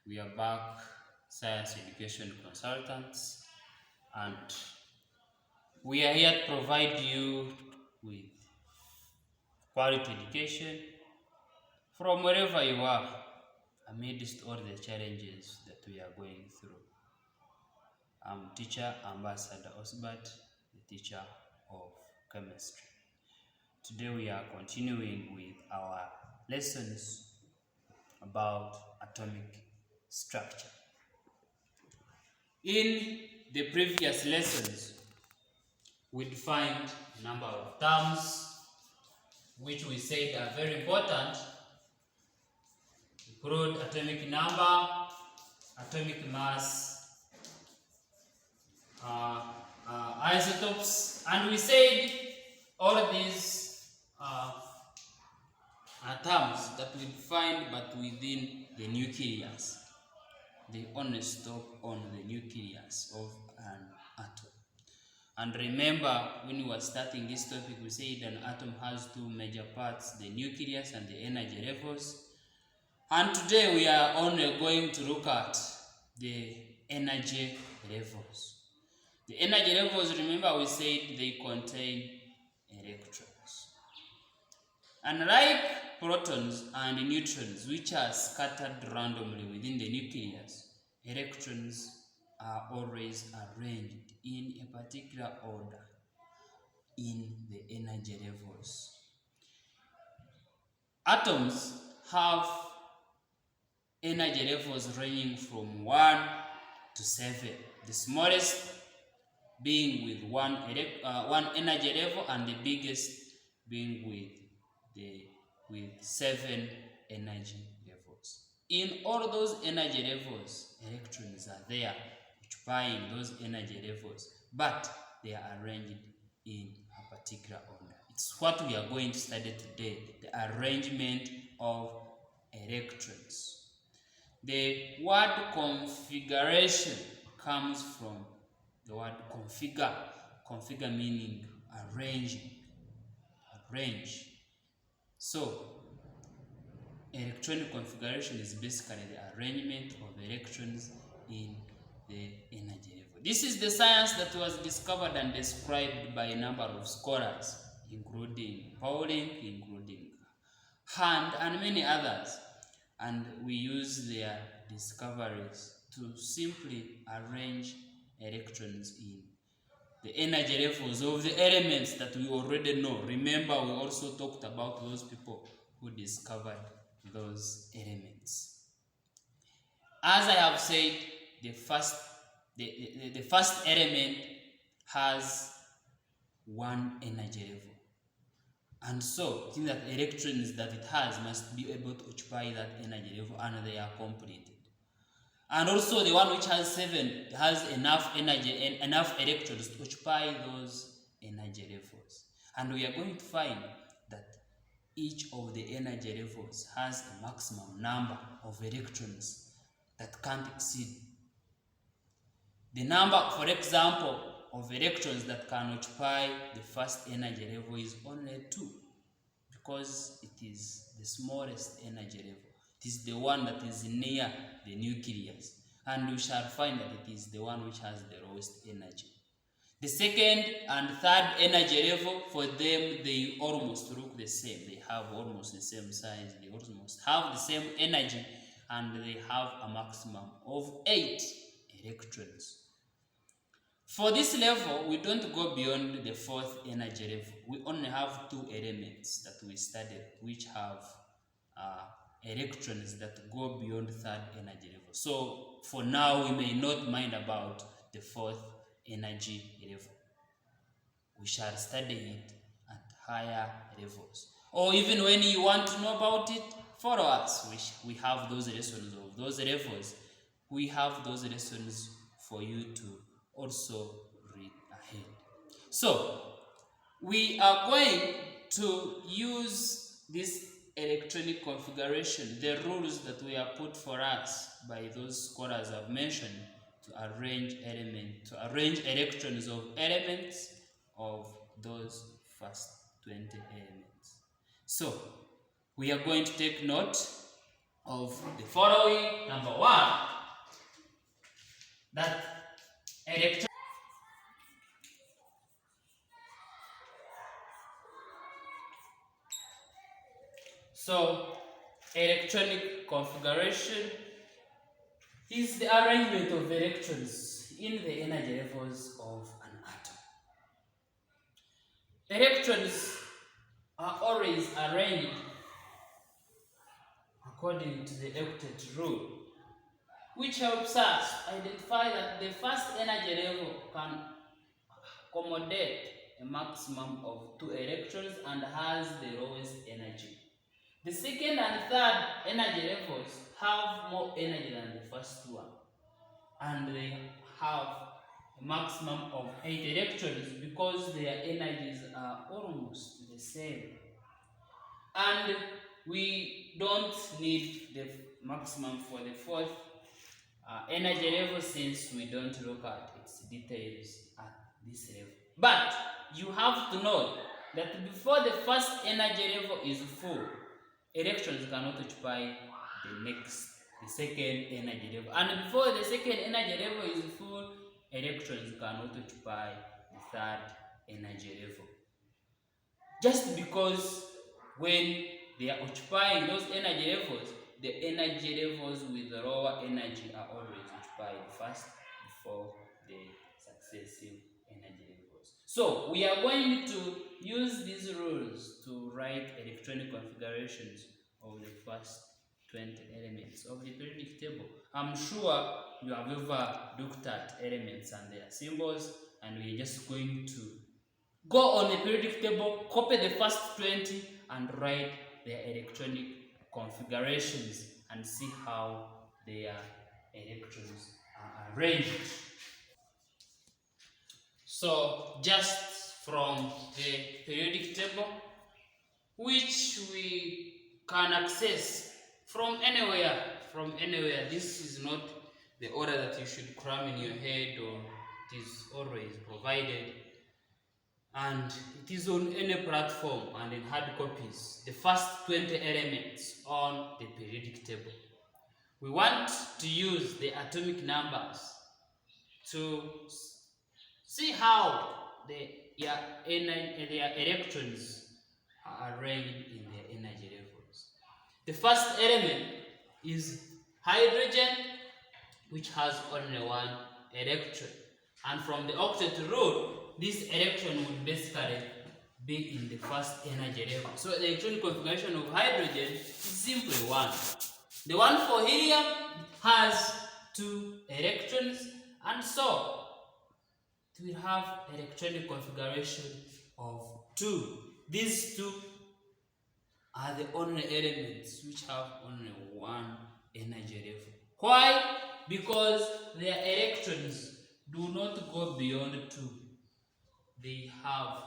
We are back, science education consultants, and we are here to provide you with quality education from wherever you are amidst all the challenges that we are going through. I'm teacher Ambassador Osbert, the teacher of chemistry. Today we are continuing with our lessons about atomic structure. In the previous lessons, we defined a number of terms which we said are very important: crude atomic number, atomic mass, isotopes, and we said all these are terms that we define but within the nucleus. They only stop on the nucleus of an atom. And remember, when we were starting this topic, we said an atom has two major parts, the nucleus and the energy levels. And today we are only going to look at the energy levels. The energy levels, remember we said they contain electrons. And like protons and neutrons, which are scattered randomly within the nucleus, electrons are always arranged in a particular order in the energy levels. Atoms have energy levels ranging from 1 to 7, the smallest being with one energy level and the biggest being with 7 energy levels. In all those energy levels, electrons are there occupying those energy levels, but they are arranged in a particular order. It's what we are going to study today, the arrangement of electrons. The word configuration comes from the word configure meaning arrange. So electronic configuration is basically the arrangement of electrons in the energy level. This is the science that was discovered and described by a number of scholars, including Pauling, including Hand, and many others. And we use their discoveries to simply arrange electrons in the energy levels of the elements that we already know. Remember, we also talked about those people who discovered those elements. As I have said, the first element has one energy level. And so, I think that electrons that it has must be able to occupy that energy level, and they are completed. And also the one which has 7 has enough energy and enough electrons to occupy those energy levels. And we are going to find that each of the energy levels has a maximum number of electrons that can't exceed. The number, for example, of electrons that can occupy the first energy level is only 2, because it is the smallest energy level. It is the one that is near the nucleus, and we shall find that it is the one which has the lowest energy. The second and third energy level, for them, they almost look the same. They have almost the same size, they almost have the same energy, and they have a maximum of 8 electrons. For this level, we don't go beyond the 4th energy level. We only have 2 elements that we studied which have electrons that go beyond 3rd energy level. So for now, we may not mind about the 4th energy level. We shall study it at higher levels. Or even when you want to know about it, follow us. We have those lessons of those levels. We have those lessons for you to also read ahead. So we are going to use this electronic configuration, the rules that we are put for us by those scholars I've mentioned, to arrange electrons of elements of those first 20 elements. So we are going to take note of the following. Number one, that electron. So, electronic configuration is the arrangement of electrons in the energy levels of an atom. Electrons are always arranged according to the octet rule, which helps us identify that the first energy level can accommodate a maximum of 2 electrons and has the lowest energy. The second and third energy levels have more energy than the first one, and they have a maximum of 8 electrons because their energies are almost the same. And we don't need the maximum for the fourth energy level since we don't look at its details at this level. But you have to know that before the first energy level is full, electrons cannot occupy the second energy level. And before the second energy level is full, electrons cannot occupy the third energy level. Just because when they are occupying those energy levels, the energy levels with the lower energy are always occupied first before the successive energy levels. So we are going to use these rules to write electronic configurations of the first 20 elements of the periodic table. I'm sure you have ever looked at elements and their symbols, and we're just going to go on the periodic table, copy the first 20 and write their electronic configurations and see how their electrons are arranged. So just from the periodic table, which we can access from anywhere, this is not the order that you should cram in your head, or it is always provided, and it is on any platform and in hard copies. The first 20 elements on the periodic table. We want to use the atomic numbers to see how their electrons are arranged in their energy levels. The first element is hydrogen, which has only 1 electron. And from the octet rule, this electron would basically be in the first energy level. So the electronic configuration of hydrogen is simply 1. The one for helium has 2 electrons, and so we have electronic configuration of 2. These 2 are the only elements which have only 1 energy level. Why? Because their electrons do not go beyond 2. They have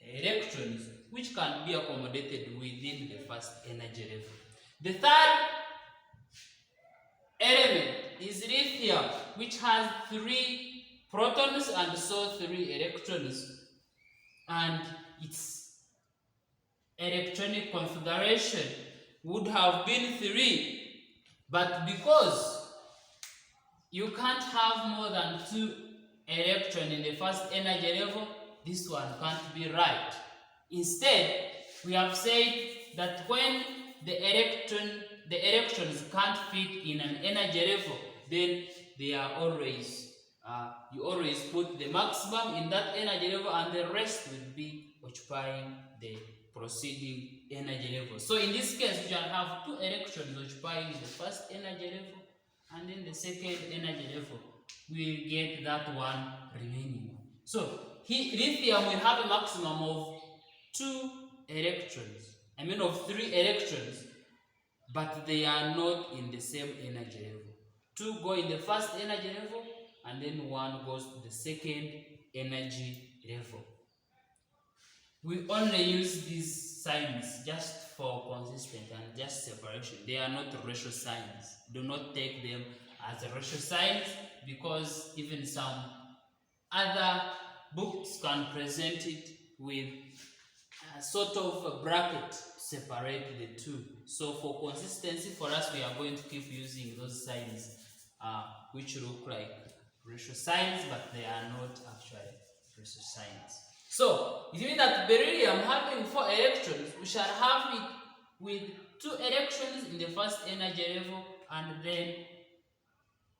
electrons which can be accommodated within the first energy level. The third element is lithium, which has 3 protons and so 3 electrons, and its electronic configuration would have been 3, but because you can't have more than 2 electrons in the first energy level, this one can't be right. Instead, we have said that when the electrons can't fit in an energy level, then they are always you always put the maximum in that energy level, and the rest will be occupying the preceding energy level. So in this case, we shall have 2 electrons occupying the first energy level, and then the second energy level we get that one remaining. So lithium will have a maximum of 2 electrons, of 3 electrons, but they are not in the same energy level. 2 go in the first energy level, and then 1 goes to the second energy level. We only use these signs just for consistency and just separation. They are not ratio signs. Do not take them as ratio signs, because even some other books can present it with sort of a bracket separate the two. So for consistency, for us, we are going to keep using those signs which look like ratio signs, but they are not actually ratio signs. So it means that beryllium having 4 electrons, we shall have it with 2 electrons in the first energy level, and then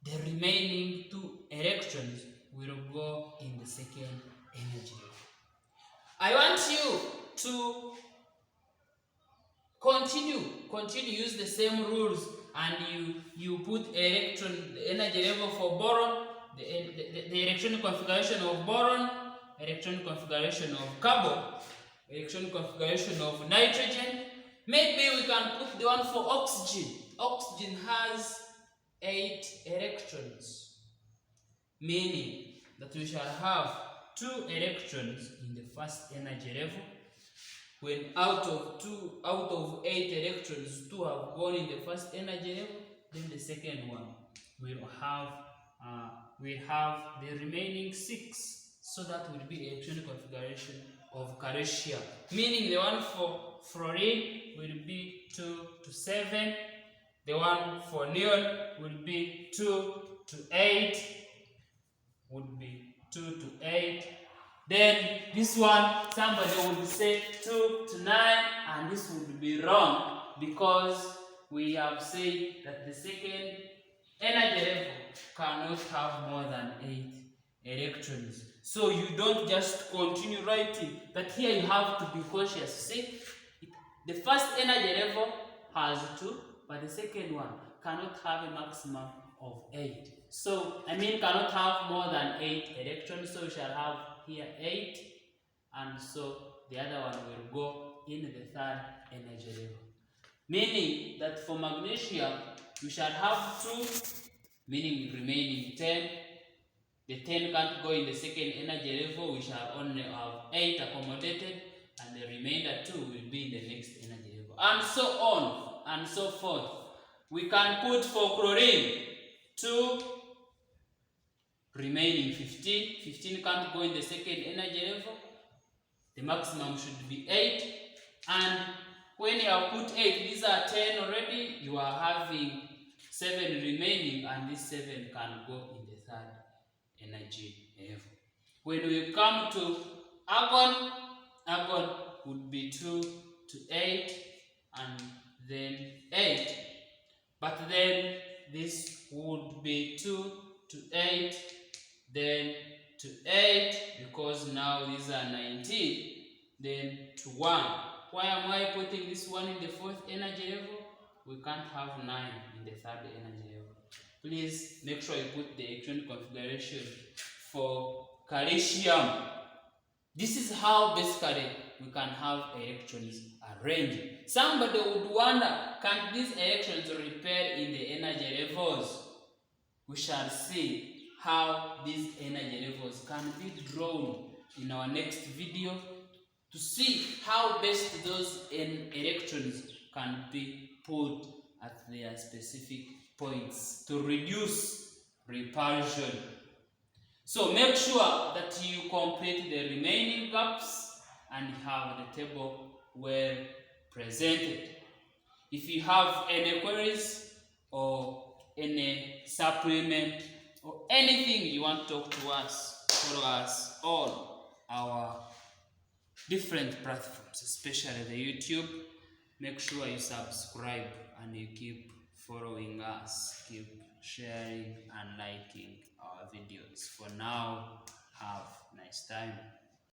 the remaining 2 electrons will go in the second energy level. I want you to continue use the same rules, and you put electron, the energy level for boron, the electron configuration of boron, electron configuration of carbon, electron configuration of nitrogen. Maybe we can put the one for oxygen. Oxygen has 8 electrons, meaning that we shall have 2 electrons in the first energy level. When out of 8 electrons, 2 have gone in the first energy level, then the second one will have the remaining 6. So that will be electron configuration of calcium, meaning the one for fluorine will be 2 to 7. The one for neon will be 2 to 8. Would be 2 to 8. Then this one, somebody would say 2 to 9, and this would be wrong because we have said that the second energy level cannot have more than 8 electrons. So you don't just continue writing, but here you have to be cautious. See, the first energy level has 2, but the second one cannot have a maximum of 8. So, cannot have more than 8 electrons, so we shall have here 8, and so the other one will go in the third energy level. Meaning that for magnesium, we shall have 2, meaning remaining 10. The 10 can't go in the second energy level, we shall only have 8 accommodated, and the remainder 2 will be in the next energy level. And so on, and so forth. We can put for chlorine 2, remaining 15. 15 can't go in the second energy level. The maximum should be 8. And when you have put 8, these are 10 already, you are having 7 remaining, and this 7 can go in the third energy level. When we come to argon, argon would be 2 to 8, and then 8. But then this would be 2 to 8, then to 8, because now these are 19, then to 1. Why am I putting this one in the fourth energy level? We can't have 9 in the third energy level. Please make sure you put the electron configuration for calcium. This is how basically we can have electrons arranged. Somebody would wonder, can these electrons repair in the energy levels? We shall see how these energy levels can be drawn in our next video to see how best those electrons can be put at their specific points to reduce repulsion. So make sure that you complete the remaining gaps and have the table well presented. If you have any queries or any supplement or anything you want to talk to us, follow us on our different platforms, especially the YouTube. Make sure you subscribe and you keep following us, keep sharing and liking our videos. For now, have a nice time.